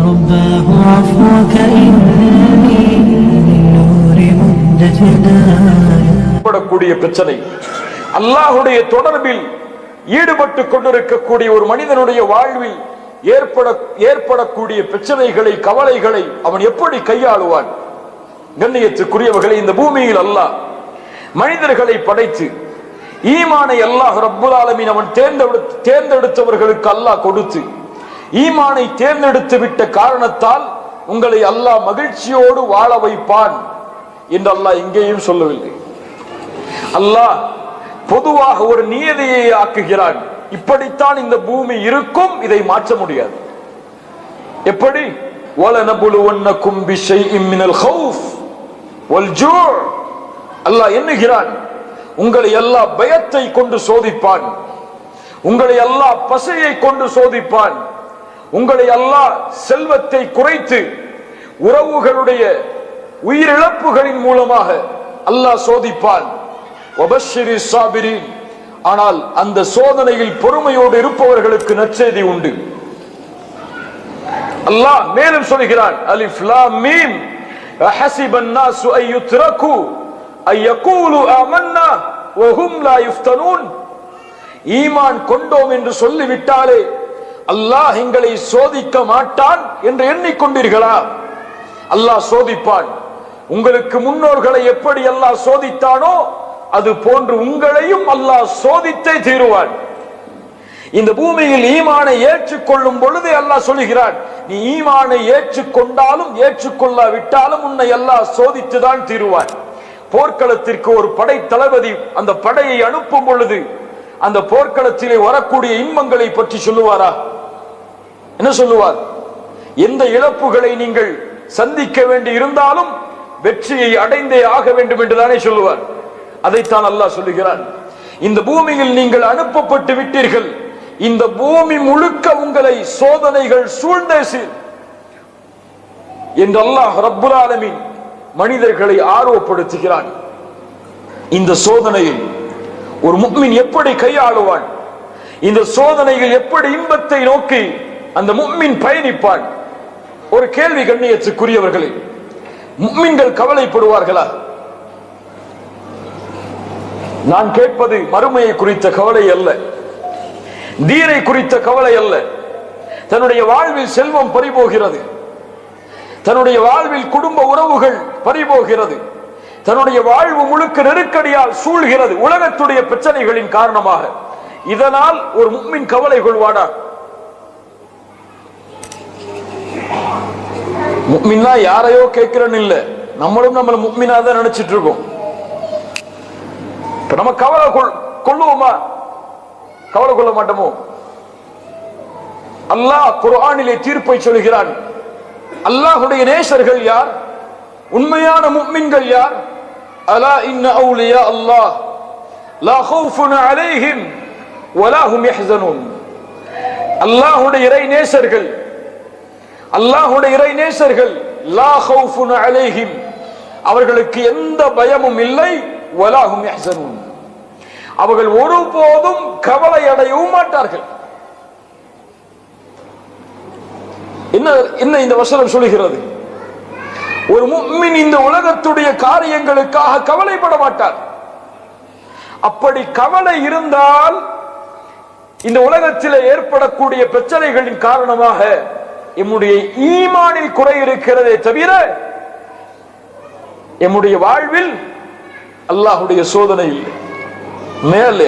رباه عفوك إنني للنور منتجداي. படக்கூடிய பிரச்சனை, அல்லாஹ்வுடைய தொடர்பில் ஈடுபட்டு கொண்டிருக்கக்கூடிய ஒரு மனிதனுடைய வாழ்வில் ஏற்படக்கூடிய பிரச்சனைகளை, கவலைகளை அவன் எப்படி கையாளுவான்? கண்ணியத்துக்குரியவர்களை, இந்த பூமியில் அல்லாஹ் மனிதர்களை படைத்து ஈமானை அல்லாஹ் ரப்புல் ஆலமீன் அவன் தேர்ந்தெடுத்தவர்களுக்கு அல்லாஹ் கொடுத்து ஈமானை தேர்ந்தெடுத்து விட்ட காரணத்தால் உங்களை அல்லாஹ் மகிழ்ச்சியோடு வாழ வைப்பான் என்று அல்லாஹ் எங்கேயும் சொல்லவில்லை. அல்லாஹ் பொதுவாக ஒரு நியதியை ஆக்குகிறான். இப்படித்தான் இந்த பூமி இருக்கும், இதை மாற்ற முடியாது. எப்படி? வலனபுலுவன்னகும் பிஷைஇம் மினல் கௌஃப் வல் ஜூ'. அல்லாஹ் எண்ணுகிறான், உங்களை அல்லாஹ் பயத்தை கொண்டு சோதிப்பான், உங்களை அல்லாஹ் பசியை கொண்டு சோதிப்பான், உங்களை அல்லாஹ் செல்வத்தை குறைத்து உறவுகளுடைய உயிரிழப்புகளின் மூலமாக அல்லாஹ் சோதிப்பான். வபஷ்ஷிரி ஸாபிரீன். ஆனால் அந்த சோதனையில் பொறுமையோடு இருப்பவர்களுக்கு நற்செய்தி உண்டு. அல்லாஹ் மேலும் சொல்கிறான், அலிஃப் லாம் மீம் அஹஸிபன் நாஸு அன் யுத்ரகு அன் யகூலு ஆமன்னா வஹும் லா யுஃப்தனூன். ஈமான் கொண்டோம் என்று சொல்லிவிட்டாலே அல்லாஹ் எங்களை சோதிக்க மாட்டான் என்று எண்ணிக்கொண்டீர்களா? அல்லாஹ் சோதிப்பான். உங்களுக்கு முன்னோர்களை எப்படி அல்லாஹ் சோதித்தானோ அது போன்று உங்களையும் அல்லாஹ் சோதித்தே தீருவான். இந்த பூமியில் ஈமானை ஏற்றுக்கொள்ளும் பொழுது அல்லாஹ் சொல்கிறான், நீ ஈமானை ஏற்றுக்கொண்டாலும் ஏற்றுக்கொள்ளாவிட்டாலும் உன்னை அல்லாஹ் சோதித்துதான் தீருவான். போர்க்களத்திற்கு ஒரு படை தளபதி அந்த படையை அனுப்பும் பொழுது அந்த போர்க்களத்திலே வரக்கூடிய இன்பங்களை பற்றி சொல்லுவாரா? என்ன சொல்லுவார்? எந்த இழப்புகளை நீங்கள் சந்திக்க வேண்டி இருந்தாலும் வெற்றியை அடைந்தே ஆக வேண்டும் என்றுதானே சொல்லுவார். அதைத்தான் அல்லாஹ் சொல்லுகிறான், இந்த பூமியில் நீங்கள் அனுப்பப்பட்டு விட்டீர்கள், இந்த பூமி முழுக்க உங்களை சோதனைகள் சூழ்ந்தேசி என்று அல்லாஹ் ரப்புல் ஆலமீன் மனிதர்களை ஆர்வப்படுத்துகிறான். இந்த சோதனையை ஒரு முஃமின் எப்படி கையாளுவான்? இந்த சோதனையில் எப்படி இன்பத்தை நோக்கி அந்த முஃமின் பயணிப்பான்? ஒரு கேள்வி கண்ணியத்துக்குரியவர்களே, முஃமின்கள் கவலைப்படுவார்களா? நான் கேட்பது மறுமையை குறித்த கவலை அல்ல, தீனை குறித்த கவலை அல்ல. தன்னுடைய வாழ்வில் செல்வம் பறிபோகிறது, தன்னுடைய வாழ்வில் குடும்ப உறவுகள் பறிபோகிறது, தன்னுடைய வாழ்வு முழுக்க நெருக்கடியால் சூழ்கிறது உலகத்துடைய பிரச்சனைகளின் காரணமாக. இதனால் ஒரு முஃமின் கவலை கொள்வானா? முஃமின்னா யாரையோ கேட்கிறேன்னு இல்ல, நம்மளும் நம்மள முஃமினா தான் நினைச்சிட்டு இருக்கோம். நம்ம கவலை கொள்ளுவோமா? கவலை கொள்ள மாட்டோமோ? அல்லாஹ் குர்ஆனிலே தீர்ப்பை சொல்கிறான். அல்லாஹ்வுடைய நேசர்கள் யார்? உண்மையான முஃமின்கள் யார்? அலா இன்ன அவுலியா அல்லாஹ் லா கௌஃபுன் அலைஹிம் வலா ஹும் யஹ்ஸனூன். அல்லாஹ்வுடைய இறை நேசர்கள், அல்லாஹ்வுடைய இறை நேசர்கள் லா கௌஃபுன் அலைஹிம், அவர்களுக்கு எந்த பயமும் இல்லை, வலா ஹும் யஹ்ஸனூன், அவர்கள் ஒருபோதும் கவலை அடையவும் மாட்டார்கள். என்ன இந்த வசனம் சொல்கிறது? ஒரு முஃமின் இந்த உலகத்துடைய காரியங்களுக்காக கவலைப்பட மாட்டார். அப்படி கவலை இருந்தால் இந்த உலகத்தில் ஏற்படக்கூடிய பிரச்சனைகளின் காரணமாக எம்முடைய ஈமானில் குறை இருக்கிறதே தவிர எம்முடைய வாழ்வில் அல்லாஹ்வுடைய சோதனை இல்லை. மேலே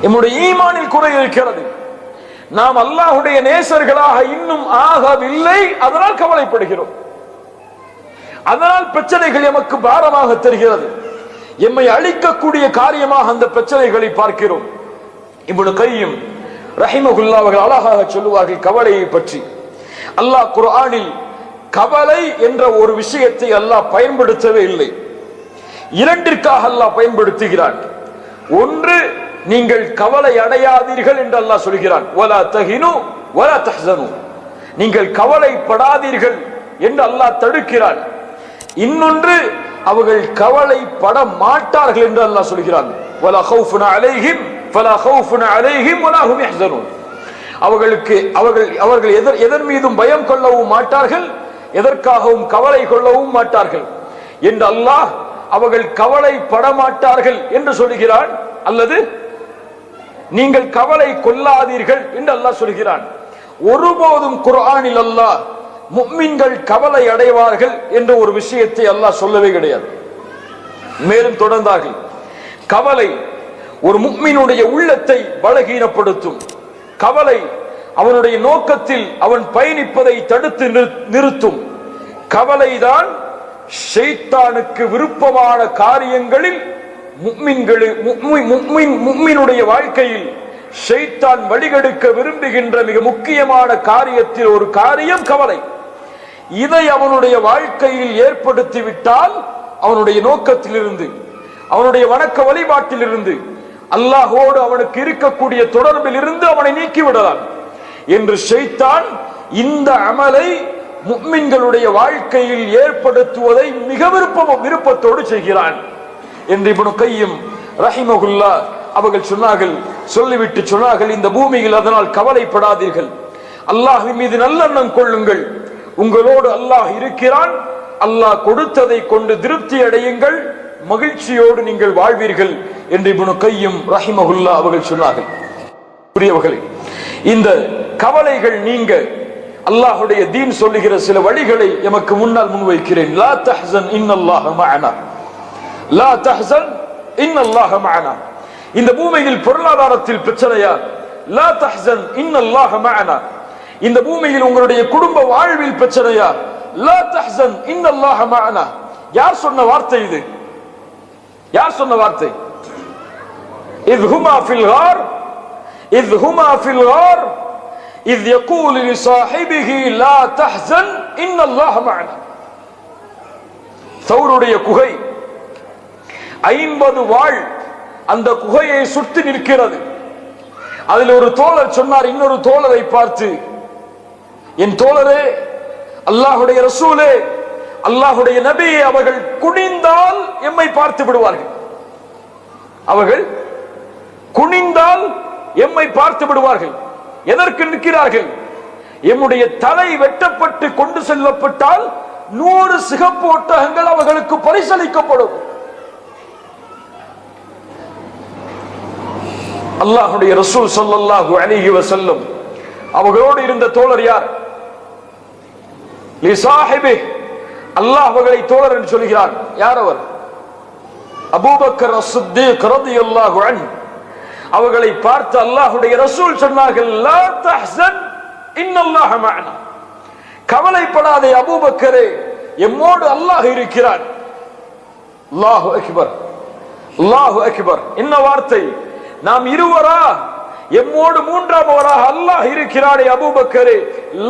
எம்முடைய ஈமானில் குறை இருக்கிறது. நாம் அல்லாஹ்வுடைய நேசர்களாக இன்னும் ஆகவில்லை, அதனால் கவலைப்படுகிறோம். அதனால் பிரச்சனைகள் எமக்கு பாரமாக தெரிகிறது. எம்மை அழிக்கக்கூடிய காரியமாக அந்த பிரச்சனைகளை பார்க்கிறோம். இப்னு கய்யிம் ரஹிமஹுல்லாஹ் அவர்கள் அழகாக சொல்லுவார்கள் கவலையை பற்றி. அல்லாஹ் குர்ஆனில் கவலை என்ற ஒரு விஷயத்தை அல்லாஹ் பயன்படுத்தவே இல்லை. இரண்டிற்காக அல்லாஹ் பயன்படுத்துகிறான். ஒன்று, நீங்கள் கவலை அடையாதீர்கள் என்று அல்லாஹ் சொல்கிறான். வலா தஹினு வலா தஹ்ஸனு, நீங்கள் கவலைப்படாதீர்கள் என்று அல்லாஹ் தடுக்கிறான். இன்னொன்று, அவர்கள் கவலைப்பட மாட்டார்கள் என்று அல்லாஹ் சொல்கிறான். வலா கௌஃபுன் அலைஹிம் ஃபலா கௌஃபுன் அலைஹிம் வலா ஹும் யஹ்ஸனூன், அவர்கள் எதன் மீதும் பயம் கொள்ளவும் மாட்டார்கள், எதற்காகவும் கவலை கொள்ளவும் மாட்டார்கள் என்று அல்லாஹ் அவர்கள் கவலைப்பட மாட்டார்கள் என்று சொல்கிறான். அல்லது நீங்கள் கவலை கொள்ளாதீர்கள் என்று அல்லாஹ் சொல்கிறான். ஒருபோதும் குர்ஆனில் அல்லாஹ் முஃமின்கள் கவலை அடைவார்கள் என்ற ஒரு விஷயத்தை அல்லாஹ் சொல்லவே கிடையாது. மேலும் தொடர்ந்தார்கள், கவலை ஒரு முஃமினுடைய உள்ளத்தை பலகீனப்படுத்தும். கவலை அவனுடைய நோக்கத்தில் அவன் பயணிப்பதை தடுத்து நிறுத்தும். கவலைதான் ஷைத்தானுக்கு விருப்பமான காரியங்களில் முஃமினுடைய வாழ்க்கையில் ஷைத்தான் வழிகெடுக்க விரும்புகின்ற மிக முக்கியமான காரியத்தில் ஒரு காரியம் கவலை. இதை அவனுடைய வாழ்க்கையில் ஏற்படுத்திவிட்டால் அவனுடைய நோக்கத்திலிருந்து, அவனுடைய வணக்க வழிபாட்டிலிருந்து, அல்லாஹோடு அவனுக்கு இருக்கக்கூடிய தொடர்பில் இருந்து அவனை நீக்கிவிடலாம் என்று ஷைத்தான் இந்த அமலை முஃமின்களுடைய வாழ்க்கையில் ஏற்படுத்துவதை மிக விருப்பத்தோடு செய்கிறான் என்று இப்னு கையிம் ரஹிமஹுல்லாஹ் அவர்கள் சொன்னார்கள். சொல்லிவிட்டு சொன்னார்கள், இந்த பூமியில் அதனால் கவலைப்படாதீர்கள், அல்லாஹ்வின் மீது நல்லெண்ணம் கொள்ளுங்கள், உங்களோடு அல்லாஹ் இருக்கிறான், அல்லாஹ் கொடுத்ததை கொண்டு திருப்தி அடையுங்கள், மகிழ்ச்சியோடு நீங்கள் வாழ்வீர்கள் என்று இப்னு கையிம் ரஹிமஹுல்லாஹ் அவர்கள் சொன்னார்கள். புரியவர்களே, இந்த கவலைகள் நீங்க அல்லாஹ்வுடைய தீன் சொல்லுகிற சில வழிகளை எமக்கு முன்னால் முன்வைக்கிறேன். லா தஹ்சன் இன்னல்லாஹ மஅனா, லா தஹ்சன் இன்னல்லாஹ மஅனா. இந்த பூமியில் பொருளாதாரத்தில் பிரச்சனையா? லா தஹ்சன் இன்னல்லாஹ மஅனா. இந்த பூமியில் உங்களுடைய குடும்ப வாழ்வில் பிரச்சனையா? லா தஹ்சன் இன்னல்லாஹ மஅனா. யார் சொன்ன வார்த்தை இது? யார் சொன்ன வார்த்தை? இத் ஹுமா ஃபில் கார், இத் ஹுமா ஃபில் கார் இத் யகூல் லிசாஹிபிஹி லா தஹ்சன் இன்னல்லாஹ மஅனா. தௌருடைய குகை 50 வாள் அந்த குகையை சுற்றி நிற்கிறது. அதில் ஒரு தோழர் சொன்னார் இன்னொரு தோழரை பார்த்து, என் தோழரே, அல்லாஹ்வுடைய ரசூலே, அல்லாஹ்வுடைய நபியே, அவர்கள் குனிந்தால் எம்மை பார்த்து விடுவார்கள், அவர்கள் குனிந்தால் எம்மை பார்த்து விடுவார்கள். எதற்கு நிற்கிறார்கள்? எம்முடைய தலை வெட்டப்பட்டு கொண்டு செல்லப்பட்டால் 100 சிகப்பு ஒட்டகங்கள் அவர்களுக்கு பரிசளிக்கப்படும். அல்லாஹ்வுடைய ரசூல் ஸல்லல்லாஹு அலைஹி வஸல்லம் அவர்களோடு இருந்த தோழர் யார்? லிசாஹிபி, அல்லாஹ் அவர்களை தோழர் என்று சொல்கிறார். யார் அவர்? அபூபக்கர் அஸ்-சித்தீக் ரலியல்லாஹு அன்ஹு. அவர்களை பார்த்து அல்லாஹ்வுடைய ரசூல் சொன்னார்கள், லா தஹ்சன் இன்னல்லாஹ மஅனா. கவலைப்படாதே அபூபக்கரே, எம்மோடு அல்லாஹ் இருக்கிறான். அல்லாஹு அக்பர், அல்லாஹு அக்பர். என்ன வார்த்தை! நாம் இருவரா? எம்மோடு மூன்றாமவராக அல்லாஹ் இருக்கிறானே அபூபக்கரே,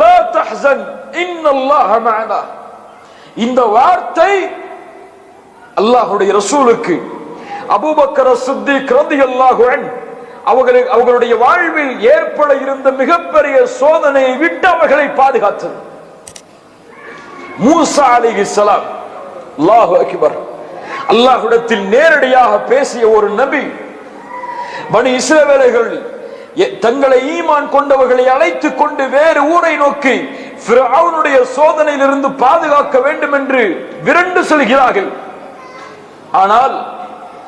லா தஹ்சன் இன்னல்லாஹ மஅனா. இந்த வார்த்தை அல்லாஹ்வுடைய ரசூலுக்கு அபூபக்கர் அஸ்-சித்தீக் ரலியல்லாஹு அன்ஹு அவர்களுடைய வாழ்வில் ஏற்பட இருந்த மிகப்பெரிய சோதனையை விட்டு அவர்களை பாதுகாத்தது. மூசா அலைஹிஸ்ஸலாம், அல்லாஹு அக்பர், அல்லாஹ்விடத்தில் நேரடியாக பேசிய ஒரு நபி. பனி இஸ்ரவேலர்கள் தங்களை ஈமான் கொண்டவர்களை அழைத்துக் கொண்டு வேறு ஊரை நோக்கி ஃபிரௌனுடைய சோதனையிலிருந்து பாதுகாக்க வேண்டும் என்று விரண்டு செல்கிறார்கள். ஆனால்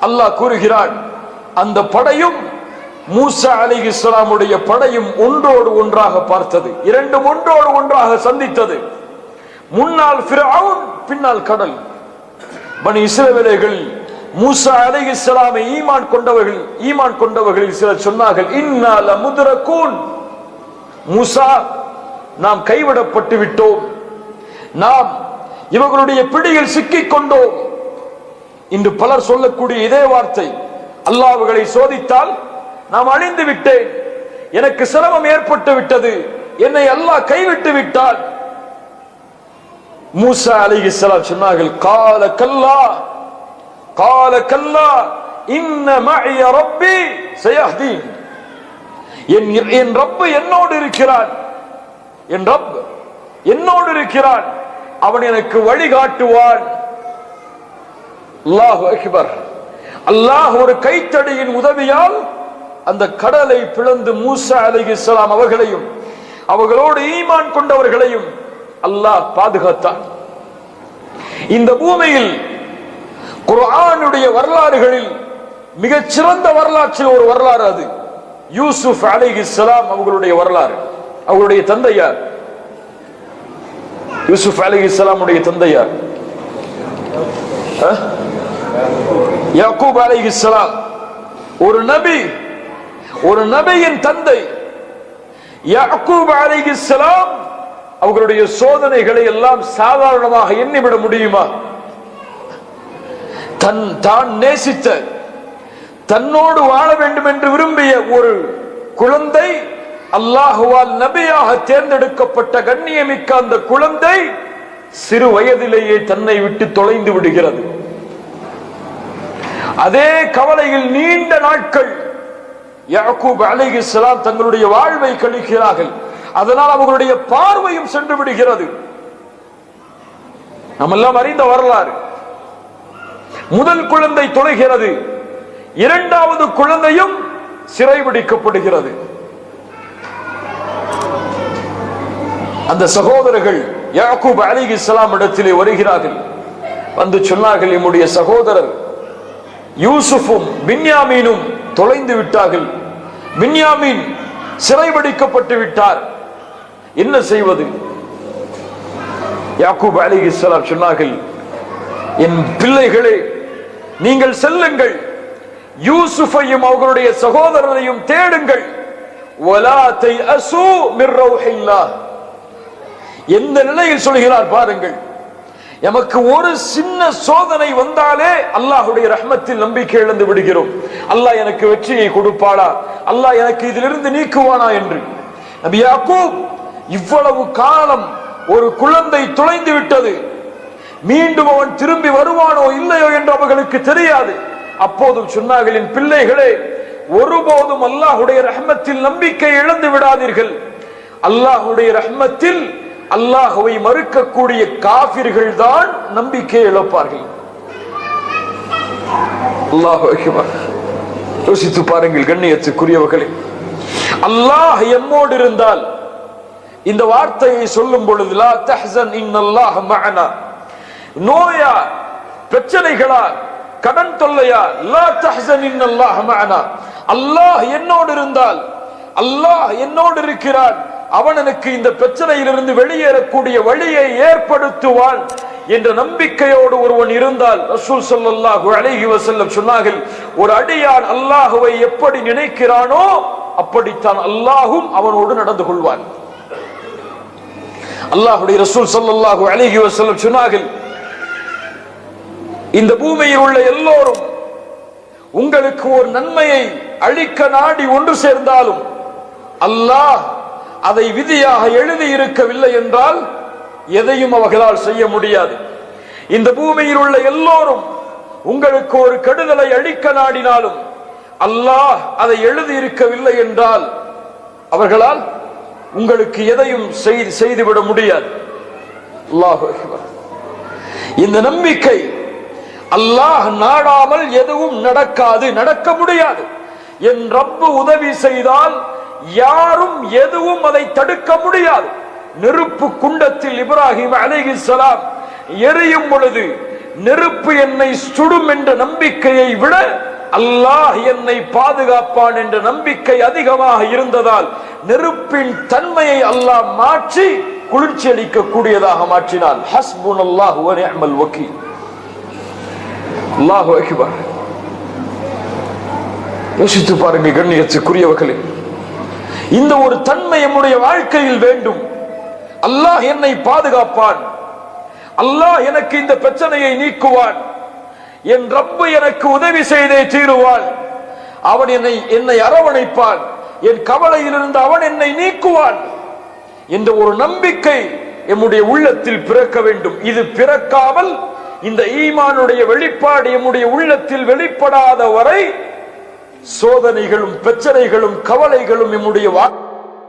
அல்லாஹ் கூறுகிறான், அந்த படையும் மூசா அலைஹிஸ்ஸலாமுடைய படையும் ஒன்றோடு ஒன்றாக பார்த்தது, இரண்டும் ஒன்றோடு ஒன்றாக சந்தித்தது. முன்னால் ஃபிரௌன், பின்னால் கடல். பனி இஸ்ரவேலர்கள் மூசா அலைஹிஸ்ஸலாமை ஈமான் கொண்டவர்களில் சிலர் சொன்னார்கள், இன்னா லமுத்ரகூன், மூசா, நாம் கைவிடப்பட்டு விட்டோம், நாம் இவர்களுடைய பிடியில் சிக்கிக் கொண்டோம். இன்று பலர் சொல்லக்கூடிய இதே வார்த்தை. அல்லாஹ் அவர்களை சோதித்தால் நாம் அழிந்து விட்டேன், எனக்கு சிரமம் ஏற்பட்டு விட்டது, என்னை அல்லாஹ் கைவிட்டு விட்டால். மூசா அலைஹிஸ்ஸலாம் சொன்னார்கள், கால கல்லா, கால கல்லா, இன்ன மஅய ரப்பி சயஹ்தீன். என் ரப்பு என்னோடு இருக்கிறான், என் ரப் என்னோடு இருக்கிறான், அவன் எனக்கு வழிகாட்டுவான். அல்லாஹு அக்பர். அல்லாஹ் ஒரு கைத்தடியின் உதவியால் அந்த கடலை பிளந்து மூசா அலைஹிஸ்ஸலாம் அவர்களையும் அவர்களோடு ஈமான் கொண்டவர்களையும் அல்லாஹ் பாதுகாத்தான். இந்த பூமியில் குர்ஆனுடைய வரலாறுகளில் மிகச்சிறந்த வரலாற்றில் ஒரு வரலாறு அது யூசுப் அலைஹிஸ்ஸலாம் அவர்களுடைய வரலாறு. அவருடைய தந்தையார் யூசுப் அலைஹிஸ்ஸலாமுடைய தந்தையார் யாக்கூப் அலைஹிஸ்ஸலாம், ஒரு நபியின் தந்தை யாக்கூப் அலைஹிஸ்ஸலாம். அவர்களுடைய சோதனைகளை எல்லாம் சாதாரணமாக எண்ணிவிட முடியுமா? தான் நேசித்த, தன்னோடு வாழ வேண்டும் என்று விரும்பிய ஒரு குழந்தை, அல்லாஹுவால் நபியாக தேர்ந்தெடுக்கப்பட்ட கண்ணியமிக்க அந்த குழந்தை சிறு வயதிலேயே தன்னை விட்டு தொலைந்து விடுகிறது. அதே கவலையில் நீண்ட நாட்கள் யாக்கூப் அலைஹிஸ்ஸலாம் தங்களுடைய வாழ்வை கழிக்கிறார்கள். அதனால் அவர்களுடைய பார்வையும் சென்று விடுகிறது. நாம் எல்லாம் அறிந்த வரலாறு. முதல் குழந்தை தொலைகிறது, இரண்டாவது குழந்தையும் சிறைபிடிக்கப்படுகிறது. அந்த சகோதரர்கள் யாக்கூப் அலைஹிஸ்ஸலாம் இடத்திலே வருகிறார்கள். வந்து சொன்னார்கள், நம்முடைய சகோதரர் யூசுஃபும் பின்யாமீனும் தொலைந்து விட்டார்கள், பின்யாமீன் சிறைபிடிக்கப்பட்டு விட்டார், என்ன செய்வது? யாக்கூப் அலைஹிஸ்ஸலாம் சொன்னார்கள், என் பிள்ளைகளே, நீங்கள் செல்லுங்கள், யூசுஃபையும் அவர்களுடைய சகோதரரையும் தேடுங்கள். வலா தைஅஸு மிர் ரௌஹில்லாஹ். எந்த நிலையில் சொல்கிறார் பாருங்கள். எமக்கு ஒரு சின்ன சோதனை வந்தாலே அல்லாஹ்வுடைய ரஹ்மத்தில் நம்பிக்கை இழந்து விடுகிறோம். அல்லாஹ் எனக்கு வெற்றியை கொடுப்பாளா, அல்லாஹ் எனக்கு இதிலிருந்து நீக்குவானா என்று. நபி யாக்கூப் இவ்வளவு காலம் ஒரு குழந்தை தொலைந்து விட்டது, மீண்டும் அவன் திரும்பி வருவானோ இல்லையோ என்று அவர்களுக்கு தெரியாது. அப்போதும் சொன்னார்கள், என் பிள்ளைகளே, ஒருபோதும் அல்லாஹ்வுடைய ரஹ்மத்தில் நம்பிக்கை இழந்து விடாதீர்கள். அல்லாஹ்வுடைய ரஹ்மத்தில் அல்லாஹ்வை மறுக்கக்கூடிய காஃபிர்கள் தான் நம்பிக்கை இழப்பார்கள். அல்லாஹு அக்பர். யோசித்து பாருங்கள் கண்ணியத்துக்குரியவர்களே, அல்லாஹ் எம்மோடு இருந்தால், இந்த வார்த்தையை சொல்லும் பொழுது லா தஹ்சன் இன்னல்லாஹ் மஅனா, நோயா, பிரச்சனைகளா, கடன் தொல்லையா, லா தஹ்சன் இன்னல்லாஹ் மஅனா, அல்லாஹ் என்னோடு இருந்தால், அல்லாஹ் என்னோடு இருக்கிறான், அவன் எனக்கு இந்த பிரச்சனையிலிருந்து வெளியேறக்கூடிய வழியை ஏற்படுத்துவான் என்ற நம்பிக்கையோடு ஒருவன் இருந்தால், ரசூல் ஸல்லல்லாஹு அலைஹி வஸல்லம் சொன்னார்கள், ஒரு அடியான் அல்லாஹ்வை எப்படி நினைக்கிறானோ அப்படித்தான் அல்லாஹ்வும் அவனோடு நடந்து கொள்வான். அல்லாஹ்வுடைய ரசூல் ஸல்லல்லாஹு அலைஹி வஸல்லம் சொன்னார்கள், இந்த பூமியில் உள்ள எல்லோரும் உங்களுக்கு ஒரு நன்மையை அளிக்க நாடி ஒன்று சேர்ந்தாலும் அல்லாஹ் அதை விதியாக எழுதி இருக்கவில்லை என்றால் எதையும் அவர்களால் செய்ய முடியாது. இந்த பூமியில் உள்ள எல்லோரும் உங்களுக்கு ஒரு கெடுதலை அளிக்க நாடினாலும் அல்லாஹ் அதை எழுதி இருக்கவில்லை என்றால் அவர்களால் உங்களுக்கு எதையும் செய்துவிட முடியாது. அல்லாஹு அக்பர். இந்த நம்பிக்கை, அல்லாஹ் நாடாமல் எதுவும் நடக்காது, நடக்க முடியாது. என் ரப்பு உதவி செய்தால் யாரும் எதுவும் அதை தடுக்க முடியாது. நெருப்பு குண்டத்தில் இப்ராஹிம் அலைஹிஸ்ஸலாம் எரியும் பொழுது நெருப்பு என்னை சுடும் என்ற நம்பிக்கையை விட அல்லாஹ் என்னை பாதுகாப்பான் என்ற நம்பிக்கை அதிகமாக இருந்ததால் நெருப்பின் தன்மையை அல்லாஹ் மாற்றி குளிர்ச்சி அளிக்கக்கூடியதாக மாற்றினான். ஹஸ்புனல்லாஹு வ நிஅமல் வக்கீல். அல்லாஹு அக்பர். யோசித்து பாருங்கள் கண்ணியத்துக்குரியவர்களே, இந்த ஒரு தன்மை நம்முடைய வாழ்க்கையில் வேண்டும். அல்லாஹ் என்னை பாதுகாப்பான், அல்லாஹ் எனக்கு இந்த பிரச்சனையை நீக்குவான், என் ரப்பு எனக்கு உதவி செய்தே தீருவான், அவன் என்னை அரவணைப்பான், என் கவலையிலிருந்து அவன் என்னை நீக்குவான் என்ற ஒரு நம்பிக்கை நம்முடைய உள்ளத்தில் பிறக்க வேண்டும். இது பிறக்காமல் இந்த ஈமானுடைய வெளிப்பாடு நம்முடைய உள்ளத்தில் வெளிப்படாத வரை சோதனைகளும் பிரச்சனைகளும் கவலைகளும் நம்முடைய